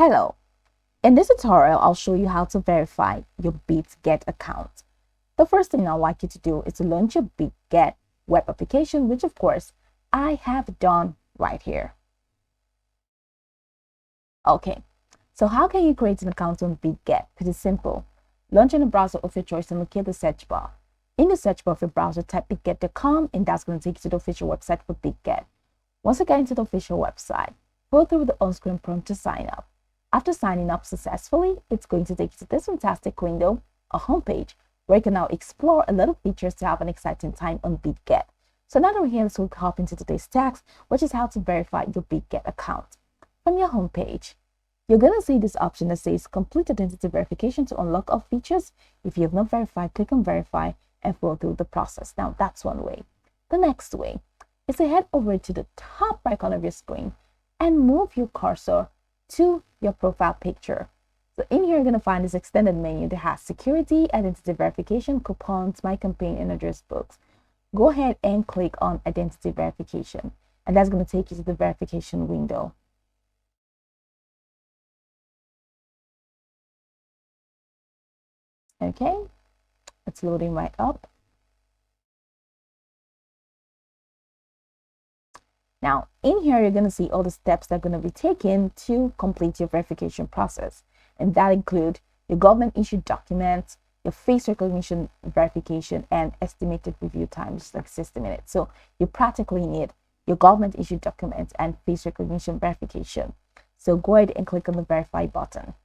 Hello, in this tutorial, I'll show you how to verify your Bitget account. The first thing I'd like you to do is to launch your Bitget web application, which of course I have done right here. Okay, so how can you create an account on Bitget? Pretty simple. Launch in the browser of your choice and locate the search bar. In the search bar of your browser, type bitget.com and that's going to take you to the official website for Bitget. Once you get into the official website, go through the on-screen prompt to sign up. After signing up successfully, it's going to take you to this fantastic window, a homepage, where you can now explore a lot of features to have an exciting time on Bitget. So now that we're here, let's hop into today's task, which is how to verify your Bitget account. From your homepage, you're going to see this option that says complete identity verification to unlock all features. If you have not verified, click on verify and follow through the process. Now that's one way. The next way is to head over to the top right corner of your screen and move your cursor to your profile picture. So in here, you're going to find this extended menu that has security, identity verification, coupons, my campaign, and address books. Go ahead and click on identity verification, and that's going to take you to the verification window. Okay, it's loading right up. Now, in here, you're going to see all the steps that are going to be taken to complete your verification process. And that include your government issued documents, your face recognition verification, and estimated review time, which is like 60 minutes. So you practically need your government issued documents and face recognition verification. So go ahead and click on the verify button.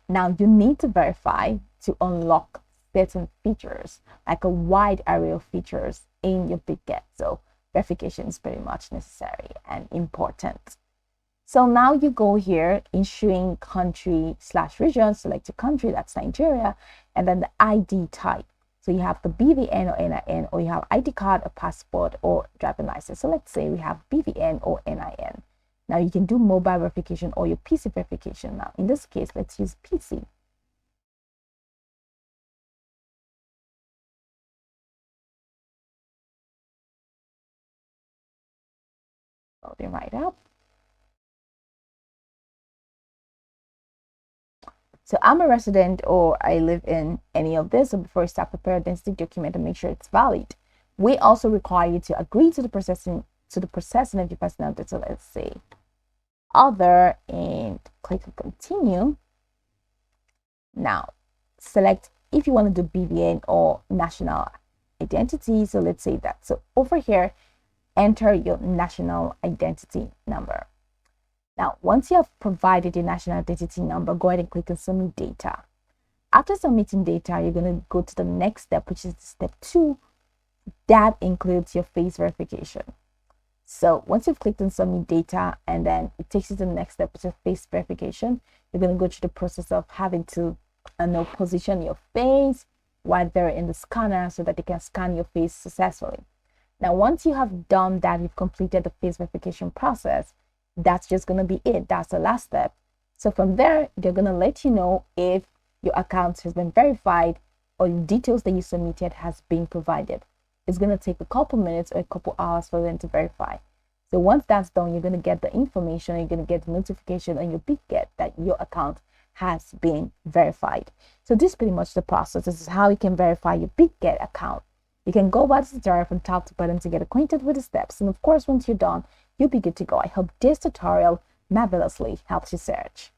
Now you need to verify to unlock certain features, like a wide array of features in your Bitget. So verification is pretty much necessary and important. So now you go here, issuing country/region, select your country, that's Nigeria, and then the ID type. So you have the BVN or NIN, or you have ID card, a passport, or driving license. So let's say we have BVN or NIN. Now you can do mobile verification or your PC verification. Now in this case, let's use PC. Loading right up. So I'm a resident or I live in any of this. So before you start, prepare a identity document and make sure it's valid. We also require you to agree to the processing of your personal data. So let's say other and click on continue. Now select if you want to do BVN or national identity. So let's say that. So over here, enter your national identity number. Now, once you have provided your national identity number, go ahead and click on submit data. After submitting data, you're going to go to the next step, which is step 2. That includes your face verification. So once you've clicked on submit data, and then it takes you to the next step, which is face verification, you're going to go through the process of having to position your face while they're in the scanner so that they can scan your face successfully. Now, once you have done that, you've completed the face verification process, that's just going to be it. That's the last step. So from there, they're going to let you know if your account has been verified or the details that you submitted has been provided. It's going to take a couple minutes or a couple hours for them to verify. So once that's done, you're going to get the information, you're going to get the notification on your Bitget that your account has been verified. So this is pretty much the process. This is how you can verify your Bitget account. You can go by the tutorial from top to bottom to get acquainted with the steps. And of course, once you're done, you'll be good to go. I hope this tutorial marvelously helps you search.